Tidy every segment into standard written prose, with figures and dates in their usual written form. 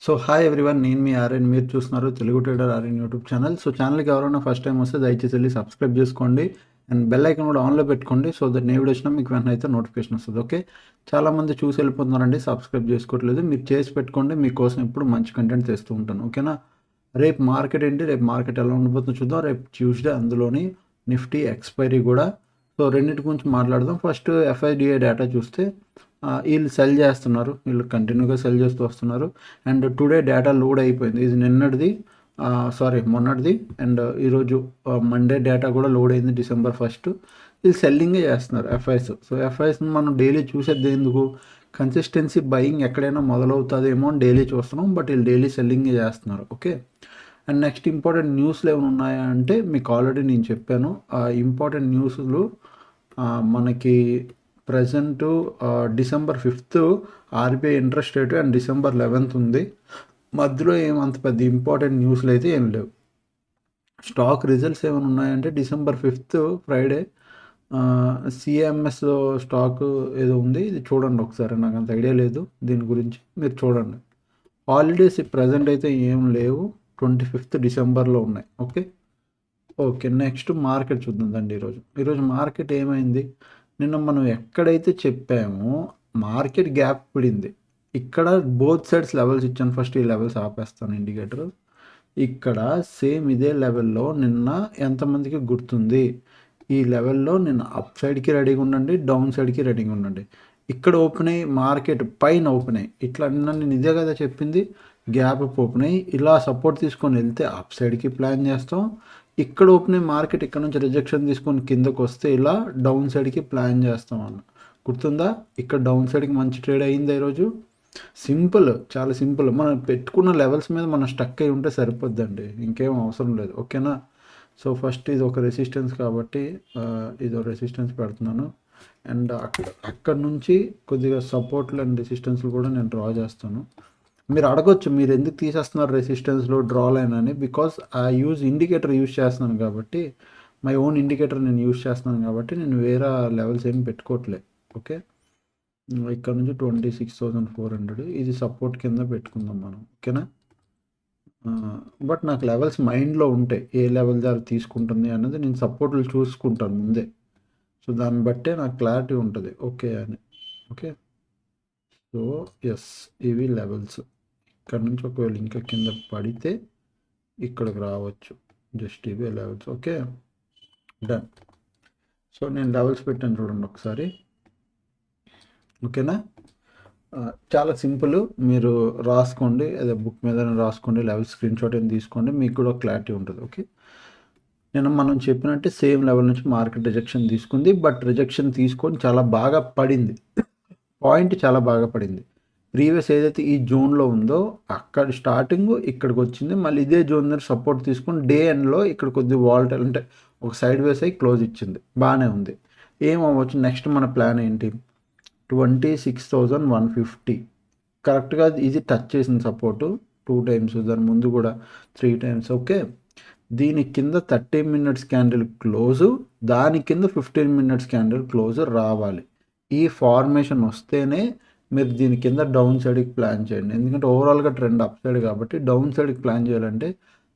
So hi everyone, నేను మీ RN. మీరు చూస్తున్నారు Telugu trader RN YouTube channel. So ఛానల్కి ఎవరైనా ఫస్ట్ టైం వస్తే దయచేసి వెళ్ళి సబ్స్క్రైబ్ చేసుకోండి అండ్ బెల్ ఐకన్ కూడా ఆన్లో పెట్టుకోండి. సో దట్ నేను వీడియో వచ్చినా మీకు వెంటనే అయితే నోటిఫికేషన్ వస్తుంది. ఓకే, చాలామంది చూసి వెళ్ళిపోతున్నారండి, సబ్స్క్రైబ్ చేసుకోవట్లేదు. మీరు చేసి పెట్టుకోండి, మీకోసం ఎప్పుడు మంచి కంటెంట్ తెస్తూ ఉంటాను. ఓకేనా. రేపు మార్కెట్ ఏంటి, రేపు మార్కెట్ ఎలా ఉండబోతుందో చూద్దాం. రేపు ట్యూస్డే, అందులోని నిఫ్టీ ఎక్స్పైరీ కూడా. సో రెండింటి గురించి మాట్లాడదాం. ఫస్ట్ ఎఫ్ఐడిఐ డేటా చూస్తే వీళ్ళు సెల్ చేస్తున్నారు, వీళ్ళు కంటిన్యూగా సెల్ చేస్తూ వస్తున్నారు. అండ్ టుడే డేటా లోడ్ అయిపోయింది. ఇది నిన్నటిది, మొన్నటిది. అండ్ ఈరోజు మండే డేటా కూడా లోడ్ అయింది, December 1. వీళ్ళు సెల్లింగే చేస్తున్నారు ఎఫ్ఐఎస్. సో ఎఫ్ఐఎస్ని మనం డైలీ చూసేది ఎందుకు, కన్సిస్టెన్సీ బయింగ్ ఎక్కడైనా మొదలవుతుందేమో అని డైలీ చూస్తున్నాం, బట్ వీళ్ళు డైలీ సెల్లింగే చేస్తున్నారు. ఓకే. అండ్ నెక్స్ట్ ఇంపార్టెంట్ న్యూస్లు ఏమైనా ఉన్నాయా అంటే మీకు ఆల్రెడీ నేను చెప్పాను. ఆ ఇంపార్టెంట్ న్యూస్లు మనకి present December 5 RBI interest rate and December 11 ఉంది. మధ్యలో ఏమంత పెద్ద ఇంపార్టెంట్ న్యూస్లు అయితే ఏం లేవు. స్టాక్ రిజల్ట్స్ ఏమైనా ఉన్నాయంటే December 5 ఫ్రైడే సిఎంఎస్ స్టాక్ ఏదో ఉంది, ఇది చూడండి ఒకసారి. నాకు అంత ఐడియా లేదు దీని గురించి, మీరు చూడండి. హాలిడేస్ ప్రజెంట్ అయితే ఏం లేవు, 25 డిసెంబర్లో ఉన్నాయి. ఓకే, నెక్స్ట్ మార్కెట్ చూద్దాండి. ఈరోజు మార్కెట్ ఏమైంది, నిన్న మనం ఎక్కడైతే చెప్పామో మార్కెట్ గ్యాప్ పడింది. ఇక్కడ బోత్ సైడ్స్ లెవెల్స్ ఇచ్చాను. ఫస్ట్ ఈ లెవెల్స్ ఆపేస్తాను ఇండికేటర్. ఇక్కడ సేమ్ ఇదే లెవెల్లో నిన్న ఎంతమందికి గుర్తుంది, ఈ లెవెల్లో నిన్న అప్ సైడ్కి రెడీగా ఉండండి, డౌన్ సైడ్కి రెడీగా ఉండండి. ఇక్కడ ఓపెన్ అయ్యి మార్కెట్ పైన ఓపెన్ అయ్యి ఇట్లా నిన్న నేను ఇదే కదా చెప్పింది, గ్యాప్ అప్ ఓపెన్ అయ్యి ఇలా సపోర్ట్ తీసుకొని వెళ్తే అప్ సైడ్కి ప్లాన్ చేస్తాం. ఇక్కడ ఓపెన్ అయ్యి మార్కెట్ ఇక్కడ నుంచి రిజెక్షన్ తీసుకొని కిందకు వస్తే ఇలా డౌన్ సైడ్కి ప్లాన్ చేస్తాం అన్న. గుర్తుందా, ఇక్కడ డౌన్ సైడ్కి మంచి ట్రేడ్ అయింది ఈరోజు. సింపుల్, చాలా సింపుల్. మనం పెట్టుకున్న లెవెల్స్ మీద మనం స్టక్ అయి ఉంటే సరిపోద్దండి, ఇంకేం అవసరం లేదు. ఓకేనా. సో ఫస్ట్ ఇది ఒక రెసిస్టెన్స్ కాబట్టి ఇది ఒక రెసిస్టెన్స్ పెడుతున్నాను. అండ్ అక్కడ నుంచి కొద్దిగా సపోర్ట్లు అండ్ రెసిస్టెన్స్లు కూడా నేను డ్రా చేస్తాను. మీరు అడగొచ్చు, మీరు ఎందుకు తీసేస్తున్నారు రెసిస్టెన్స్లో డ్రా లైన్ అని. బికాస్ ఆ ఇండికేటర్ యూజ్ చేస్తున్నాను కాబట్టి, మై ఓన్ ఇండికేటర్ నేను యూజ్ చేస్తున్నాను కాబట్టి నేను వేరే లెవెల్స్ ఏమి పెట్టుకోవట్లేదు. ఓకే, ఇక్కడ నుంచి 26,400 ఇది సపోర్ట్ కింద పెట్టుకుందాం మనం. ఓకేనా. బట్ నాకు లెవెల్స్ మైండ్లో ఉంటాయి, ఏ లెవెల్ దగ్గర తీసుకుంటుంది అన్నది నేను సపోర్ట్లు చూసుకుంటాను ముందే. సో దాన్ని బట్టే నాకు క్లారిటీ ఉంటుంది ఓకే అని. ఓకే, సో ఎస్, ఇవి లెవెల్స్. ఇక్కడ నుంచి ఒకవేళ ఇంకా కింద పడితే ఇక్కడికి రావచ్చు, జస్ట్ ఇవే లెవెల్స్. Okay, done. సో నేను లెవెల్స్ పెట్టాను చూడండి ఒకసారి. ఓకేనా. చాలా సింపుల్, మీరు రాసుకోండి, అదే బుక్ మీద రాసుకోండి, లెవెల్ స్క్రీన్ షాట్ ఏం తీసుకోండి, మీకు కూడా క్లారిటీ ఉంటుంది. ఓకే, నేను మనం చెప్పినట్టే సేమ్ లెవెల్ నుంచి మార్కెట్ రిజెక్షన్ తీసుకుంది, బట్ రిజెక్షన్ తీసుకొని చాలా బాగా పడింది, పాయింట్ చాలా బాగా పడింది. ప్రీవియస్ ఏదైతే ఈ జోన్లో ఉందో అక్కడ స్టార్టింగ్ ఇక్కడికి వచ్చింది, మళ్ళీ ఇదే జోన్ దగ్గర సపోర్ట్ తీసుకొని డే ఎండ్లో ఇక్కడ కొద్ది వాల్టైల్ అంటే ఒక సైడ్ వేస్ అయ్యి క్లోజ్ ఇచ్చింది, బాగానే ఉంది. ఏమవ్వచ్చు నెక్స్ట్ మన ప్లాన్ ఏంటి, 26,150 కరెక్ట్గా ఇది టచ్ చేసింది సపోర్టు 2 టైమ్స్, దాని ముందు కూడా 3 టైమ్స్. ఓకే, దీని కింద 30 minutes క్యాండిల్ క్లోజు, దాని కింద 15 minutes క్యాండిల్ క్లోజు రావాలి. ఈ ఫార్మేషన్ వస్తేనే మీరు దీని కింద డౌన్ సైడ్కి ప్లాన్ చేయండి. ఎందుకంటే ఓవరాల్గా ట్రెండ్ అప్ సైడ్ కాబట్టి డౌన్ సైడ్కి ప్లాన్ చేయాలంటే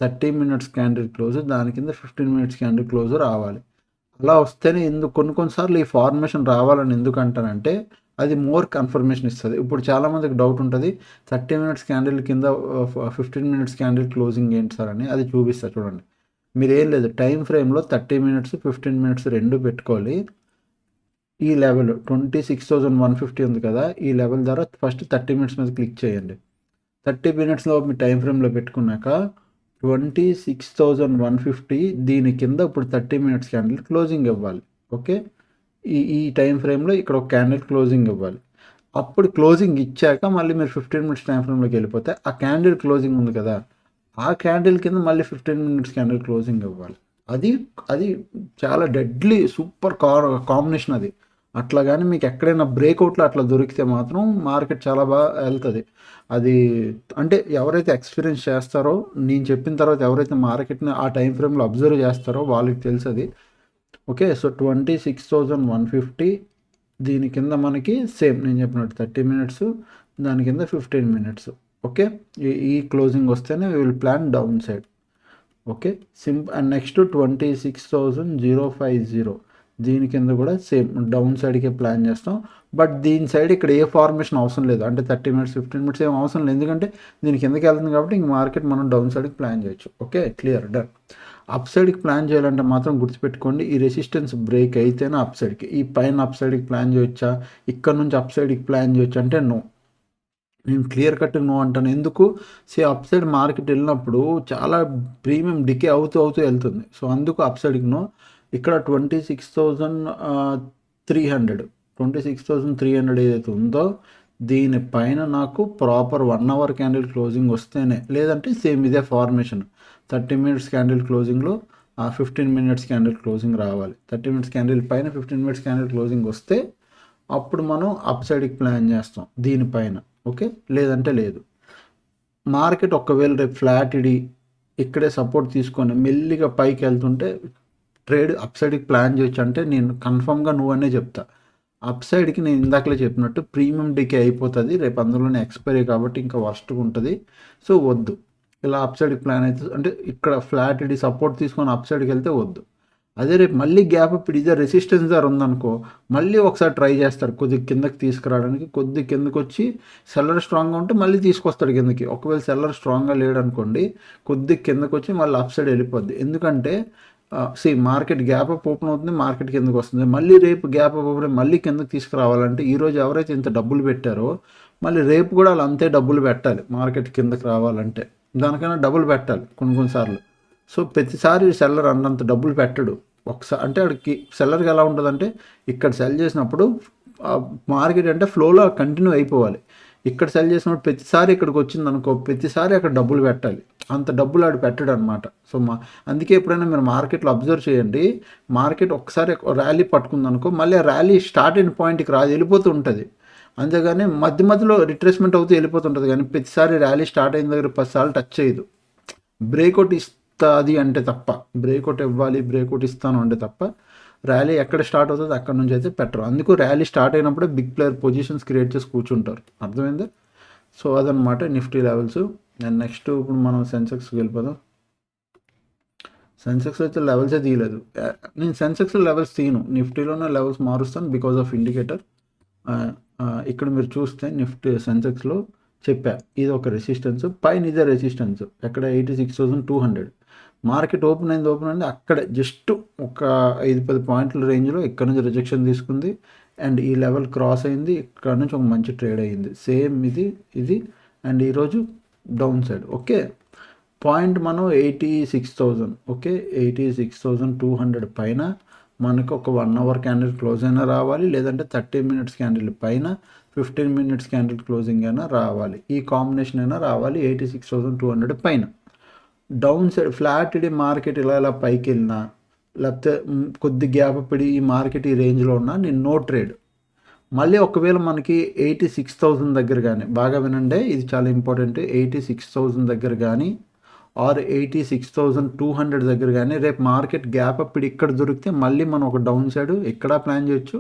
30 minutes క్యాండిల్ క్లోజు, దాని కింద 15 minutes క్యాండిల్ క్లోజు రావాలి. అలా వస్తేనే కొన్నిసార్లు ఈ ఫార్మేషన్ రావాలని ఎందుకు అంటానంటే అది మోర్ కన్ఫర్మేషన్ ఇస్తుంది. ఇప్పుడు చాలామందికి డౌట్ ఉంటుంది, 30 minutes క్యాండిల్ కింద 15 minutes క్యాండిల్ క్లోజింగ్ ఏంటి సార్ అని. అది చూపిస్తా చూడండి. మీరు ఏం లేదు, టైం ఫ్రేమ్లో 30 minutes 15 minutes రెండు పెట్టుకోవాలి. ఈ లెవెల్ 26,150 ఉంది కదా, ఈ లెవెల్ ద్వారా ఫస్ట్ 30 minutes మీద క్లిక్ చేయండి. 30 minutesలో మీ టైం ఫ్రేమ్లో పెట్టుకున్నాక 26,150 దీని కింద ఇప్పుడు 30 minutes క్యాండిల్ క్లోజింగ్ ఇవ్వాలి. ఓకే, ఈ టైం ఫ్రేమ్లో ఇక్కడ ఒక క్యాండిల్ క్లోజింగ్ ఇవ్వాలి. అప్పుడు క్లోజింగ్ ఇచ్చాక మళ్ళీ మీరు 15 minutes టైం ఫ్రేమ్లోకి వెళ్ళిపోతే ఆ క్యాండిల్ క్లోజింగ్ ఉంది కదా, ఆ క్యాండిల్ కింద మళ్ళీ 15 minutes క్యాండిల్ క్లోజింగ్ ఇవ్వాలి. అది చాలా డెడ్లీ సూపర్ కాంబినేషన్ అది. అట్లా కానీ మీకు ఎక్కడైనా బ్రేక్అవుట్లో అట్లా దొరికితే మాత్రం మార్కెట్ చాలా బాగా వెళ్తుంది. అది అంటే ఎవరైతే ఎక్స్పీరియన్స్ చేస్తారో, నేను చెప్పిన తర్వాత ఎవరైతే మార్కెట్ని ఆ టైం ఫ్రేమ్లో అబ్జర్వ్ చేస్తారో వాళ్ళకి తెలుసు అది. ఓకే, సో 26,150 దీని కింద మనకి సేమ్ నేను చెప్పినట్టు 30 minutes, దాని కింద 15 minutes. ఓకే, ఈ క్లోజింగ్ వస్తేనే will plan down side. Okay, and next 26,050 దీని కింద కూడా సేమ్ డౌన్ సైడ్కే ప్లాన్ చేస్తాం. బట్ దీని సైడ్ ఇక్కడ ఏ ఫార్మేషన్ అవసరం లేదు, అంటే 30 మినిట్స్ 15 మినిట్స్ ఏం అవసరం లేదు, ఎందుకంటే దీని కిందకి వెళ్తుంది కాబట్టి ఇంక మార్కెట్ మనం డౌన్ సైడ్కి ప్లాన్ చేయొచ్చు. Okay, clear, done. అప్ సైడ్కి ప్లాన్ చేయాలంటే మాత్రం గుర్తుపెట్టుకోండి, ఈ రెసిస్టెన్స్ బ్రేక్ అయితేనే అప్ సైడ్కి, ఈ పైన అప్ సైడ్కి ప్లాన్ చేయొచ్చా, ఇక్కడ నుంచి అప్ సైడ్కి ప్లాన్ చేయొచ్చు అంటే నో, నేను క్లియర్ కట్ నో అంటాను. ఎందుకు, అప్ సైడ్ మార్కెట్ వెళ్ళినప్పుడు చాలా ప్రీమియం డికే అవుతూ వెళ్తుంది. సో అందుకు అప్ సైడ్కి నో. ఇక్కడ 26,300 ఏదైతే ఉందో దీనిపైన నాకు ప్రాపర్ 1 అవర్ క్యాండిల్ క్లోజింగ్ వస్తేనే, లేదంటే సేమ్ ఇదే ఫార్మేషన్ 30 మినిట్స్ క్యాండిల్ క్లోజింగ్లో 15 మినిట్స్ క్యాండిల్ క్లోజింగ్ రావాలి. 30 మినిట్స్ క్యాండిల్ పైన 15 మినిట్స్ క్యాండిల్ క్లోజింగ్ వస్తే అప్పుడు మనం అప్ సైడ్కి ప్లాన్ చేస్తాం దీనిపైన. ఓకే, లేదంటే లేదు. మార్కెట్ ఒకవేళ రేపు ఫ్లాట్ ఇడి ఇక్కడే సపోర్ట్ తీసుకొని మెల్లిగా పైకి వెళ్తుంటే ట్రేడ్ అప్ సైడ్కి ప్లాన్ చేయొచ్చు. అంటే నేను కన్ఫామ్గా నువ్వనే చెప్తా, అప్ సైడ్కి నేను ఇందాకలే చెప్పినట్టు ప్రీమియం డికే అయిపోతుంది రేపు, అందులోనే ఎక్స్పైరీ కాబట్టి ఇంకా వర్స్ట్గా ఉంటుంది. సో వద్దు, ఇలా అప్ సైడ్కి ప్లాన్ అయితే అంటే ఇక్కడ ఫ్లాట్ ఇడి సపోర్ట్ తీసుకొని అప్ సైడ్కి వెళ్తే వద్దు. అదే రేపు మళ్ళీ గ్యాప్ అప్ ఇదే రెసిస్టెన్స్ దార్ ఉందనుకో, మళ్ళీ ఒకసారి ట్రై చేస్తారు కొద్దిగా కిందకి తీసుకురావడానికి. కొద్దిగా కిందకి వచ్చి సెల్లర్ స్ట్రాంగ్గా ఉంటే మళ్ళీ తీసుకొస్తాడు కిందకి. ఒకవేళ సెల్లర్ స్ట్రాంగ్గా లేడనుకోండి, కొద్దిగా కిందకి వచ్చి మళ్ళీ అప్ సైడ్ వెళ్ళిపోద్ది. ఎందుకంటే మార్కెట్ గ్యాప్ అప్ ఓపెన్ అవుతుంది, మార్కెట్ కిందకి వస్తుంది, మళ్ళీ రేపు గ్యాప్ అప్ ఓపెన్ మళ్ళీ కిందకి తీసుకురావాలంటే ఈరోజు ఎవరైతే ఇంత డబ్బులు పెట్టారో మళ్ళీ రేపు కూడా వాళ్ళు అంతే డబ్బులు పెట్టాలి మార్కెట్ కిందకి రావాలంటే, దానికైనా డబ్బులు పెట్టాలి కొన్నిసార్లు. సో ప్రతిసారి సెల్లర్ అన్నంత డబ్బులు పెట్టడు. ఒకసారి అంటే వాడికి సెల్లర్కి ఎలా ఉంటుందంటే ఇక్కడ సెల్ చేసినప్పుడు మార్కెట్ అంటే ఫ్లోలో కంటిన్యూ అయిపోవాలి. ఇక్కడ సెల్ చేసినప్పుడు ప్రతిసారి ఇక్కడికి వచ్చింది అనుకో, ప్రతిసారి అక్కడ డబ్బులు పెట్టాలి, అంత డబ్బులు ఆడు పెట్టాడు అనమాట. సో అందుకే ఎప్పుడైనా మీరు మార్కెట్లో అబ్జర్వ్ చేయండి, మార్కెట్ ఒకసారి ర్యాలీ పట్టుకుంది అనుకో, మళ్ళీ ఆ ర్యాలీ స్టార్ట్ అయిన పాయింట్కి రాదు, వెళ్ళిపోతూ ఉంటుంది. అంతేగాని మధ్యలో రిట్రేస్మెంట్ అవుతూ వెళ్ళిపోతుంటుంది. కానీ ప్రతిసారి ర్యాలీ స్టార్ట్ అయిన దగ్గర 10 సార్లు టచ్ చేయదు. బ్రేక్అవుట్ ఇస్తుంది అంటే తప్ప, బ్రేక్అవుట్ ఇవ్వాలి బ్రేక్అవుట్ ఇస్తాను అంటే తప్ప ర్యాలీ ఎక్కడ స్టార్ట్ అవుతుంది అక్కడ నుంచి అయితే పెట్టరు. అందుకు ర్యాలీ స్టార్ట్ అయినప్పుడే బిగ్ ప్లేయర్ పొజిషన్స్ క్రియేట్ చేసి కూర్చుంటారు. అర్థమైందా? సో అదనమాట నిఫ్టీ లెవెల్స్. అండ్ నెక్స్ట్ ఇప్పుడు మనం సెన్సెక్స్కి వెళ్ళిపోదాం. సెన్సెక్స్ అయితే లెవెల్సే తీయలేదు. నేను సెన్సెక్స్లో లెవెల్స్ తీయను, నిఫ్టీలోనే లెవెల్స్ మారుస్తాను బికాస్ ఆఫ్ ఇండికేటర్. ఇక్కడ మీరు చూస్తే నిఫ్టీ సెన్సెక్స్లో చెప్పా, ఇది ఒక రెసిస్టెన్స్, పైన ఇదే రెసిస్టెన్స్ ఎక్కడ 86,200. మార్కెట్ ఓపెన్ అయింది అక్కడ జస్ట్ ఒక 5-10 పాయింట్ల రేంజ్లో ఇక్కడ నుంచి రిజెక్షన్ తీసుకుంది అండ్ ఈ లెవెల్ క్రాస్ అయింది, ఇక్కడ నుంచి ఒక మంచి ట్రేడ్ అయ్యింది. సేమ్ ఇది అండ్ ఈరోజు డౌన్ సైడ్. ఓకే, పాయింట్ మనం 86,000. ఓకే, 86,200 పైన మనకు ఒక 1 అవర్ క్యాండిల్ క్లోజ్ అయినా రావాలి, లేదంటే 30 మినిట్స్ క్యాండిల్ పైన 15 మినిట్స్ క్యాండిల్ క్లోజింగ్ అయినా రావాలి, ఈ కాంబినేషన్ అయినా రావాలి 86,200 పైన. డౌన్ సైడ్ ఫ్లాట్ ఇడి మార్కెట్ ఇలా పైకి వెళ్ళినా, లేకపోతే కొద్ది గ్యాప్ పడి ఈ మార్కెట్ ఈ రేంజ్లో ఉన్నా నేను నో ట్రేడ్. మళ్ళీ ఒకవేళ మనకి 86,000 దగ్గర కానీ, బాగా వినండి ఇది చాలా ఇంపార్టెంట్, 86,000 దగ్గర కానీ ఆర్ 86,200 దగ్గర కానీ రేపు మార్కెట్ గ్యాప్ అప్పుడు ఇక్కడ దొరికితే మళ్ళీ మనం ఒక డౌన్ సైడ్ ఇక్కడ ప్లాన్ చేయొచ్చు,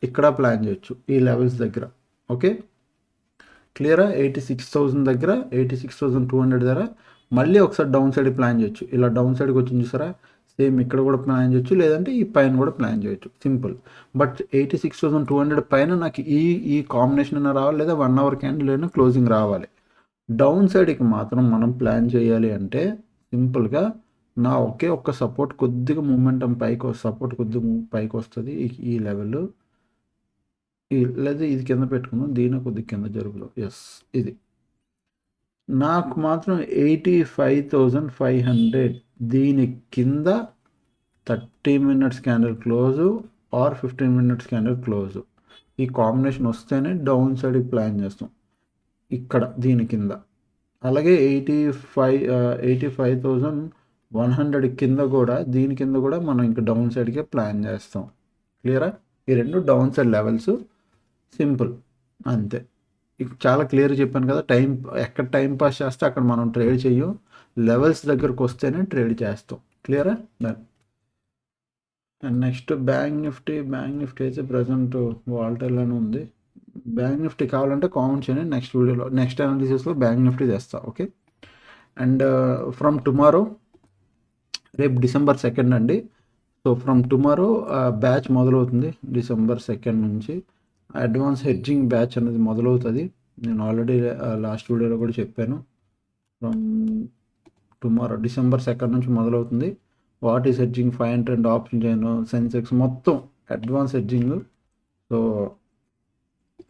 ఇక్కడ ప్లాన్ చేయొచ్చు ఈ లెవెల్స్ దగ్గర. ఓకే, క్లియరా? 86,000 దగ్గర 86,200 దగ్గర మళ్ళీ ఒకసారి డౌన్ సైడ్ ప్లాన్ చేయొచ్చు. ఇలా డౌన్ సైడ్కి వచ్చింది చూసారా, సేమ్ ఇక్కడ కూడా ప్లాన్ చేయొచ్చు, లేదంటే ఈ పైన కూడా ప్లాన్ చేయొచ్చు, సింపుల్. బట్ 86,200 పైన నాకు ఈ కాంబినేషన్ అయినా రావాలి, లేదా 1 అవర్ క్యాండిల్ అయినా క్లోజింగ్ రావాలి. డౌన్ సైడ్కి మాత్రం మనం ప్లాన్ చేయాలి అంటే సింపుల్గా నా ఒక్క సపోర్ట్ కొద్దిగా మూమెంటం సపోర్ట్ కొద్దిగా పైకి వస్తుంది ఈ లెవెల్, లేదా ఇది కింద పెట్టుకుందాం, దీని కొద్దిగా కింద జరుగుదాం. ఎస్, ఇది నాకు మాత్రం 85,500 దీని కింద 30 minutes candle close or 15 minutes candle close, ఈ కాంబినేషన్ వస్తేనే డౌన్ సైడ్కి ప్లాన్ చేస్తాం ఇక్కడ దీని కింద. అలాగే 85,100 కింద కూడా, దీని కింద కూడా మనం ఇంకా డౌన్ సైడ్కే ప్లాన్ చేస్తాం. క్లియరా? ఈ రెండు డౌన్ సైడ్ లెవెల్స్, సింపుల్, అంతే. చాలా క్లియర్ చెప్పాను కదా, ఎక్కడ టైం పాస్ చేస్తే అక్కడ మనం ట్రేడ్ చెయ్యం, లెవెల్స్ దగ్గరకు వస్తేనే ట్రేడ్ చేస్తాం. క్లియరా? Done. And next bank Nifty అయితే ప్రజెంట్ వాల్టైల్ అని ఉంది. బ్యాంక్ నిఫ్టీ కావాలంటే కామెంట్ చేయండి, నెక్స్ట్ వీడియోలో నెక్స్ట్ అనాలిసిస్లో బ్యాంక్ నిఫ్టీ తెస్తా. ఓకే. అండ్ ఫ్రమ్ టుమారో, రేపు December 2 అండి. సో ఫ్రమ్ టుమారో బ్యాచ్ మొదలవుతుంది. December 2 నుంచి అడ్వాన్స్ హెడ్జింగ్ బ్యాచ్ అనేది మొదలవుతుంది. నేను ఆల్రెడీ లాస్ట్ వీడియోలో కూడా చెప్పాను. ఫ్రమ్ టుమారో December 2 నుంచి మొదలవుతుంది. What is hedging, 500 option chain, Sensex మొత్తం అడ్వాన్స్ హెడ్జింగ్. సో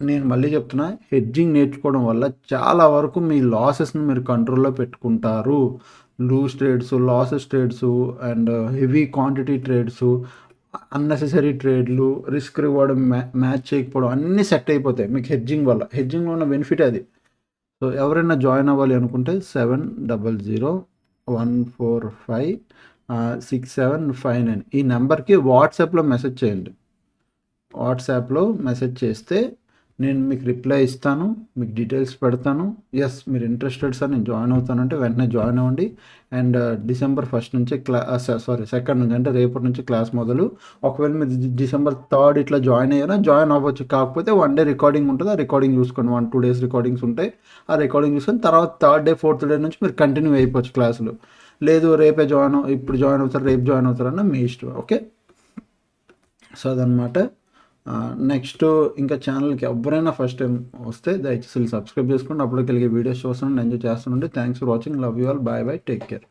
నేను మళ్ళీ చెప్తున్నా, హెడ్జింగ్ నేర్చుకోవడం వల్ల చాలా వరకు మీ లాసెస్ని మీరు కంట్రోల్లో పెట్టుకుంటారు. Loose trades, losses trades and heavy quantity trades, unnecessary ట్రేడ్లు, రిస్క్ రివార్డ్ మ్యాచ్ చేయకపోవడం అన్నీ సెట్ అయిపోతాయి మీకు హెడ్జింగ్ వల్ల. హెడ్జింగ్లో ఉన్న బెనిఫిట్ అది. సో ఎవరైనా జాయిన్ అవ్వాలి అనుకుంటే 7001456759 ఈ నెంబర్కి వాట్సాప్లో మెసేజ్ చేయండి. వాట్సాప్లో మెసేజ్ చేస్తే నేను మీకు రిప్లై ఇస్తాను, మీకు డీటెయిల్స్ పెడతాను. ఎస్, మీరు ఇంట్రెస్టెడ్ సార్ నేను జాయిన్ అవుతానంటే వెంటనే జాయిన్ అవ్వండి. అండ్ December 1 నుంచి సెకండ్ నుంచి అంటే రేపటి నుంచి క్లాస్ మొదలు. ఒకవేళ మీరు December 3 ఇట్లా జాయిన్ అయ్యారా జాయిన్ అవ్వచ్చు. కాకపోతే 1 డే రికార్డింగ్ ఉంటుంది, ఆ రికార్డింగ్ చూసుకోండి. 1-2 డేస్ రికార్డింగ్స్ ఉంటాయి. ఆ రికార్డింగ్ చూసుకొని తర్వాత 3rd డే 4th డే నుంచి మీరు కంటిన్యూ అయిపోవచ్చు క్లాసులు. లేదు రేపే ఇప్పుడు జాయిన్ అవుతారు, రేపు జాయిన్ అవుతారన్న మీ ఇష్టం. ఓకే. సో అదనమాట. నెక్స్ట్ ఇంకా ఛానల్కి ఎవరైనా ఫస్ట్ టైం వస్తే దయచేసి సబ్స్క్రైబ్ చేసుకోండి. అప్పటికి వెళ్ళి వీడియోస్ చూస్తాను, ఎంజాయ్ చేస్తానండి. Thanks for watching, love you all, bye bye, take care.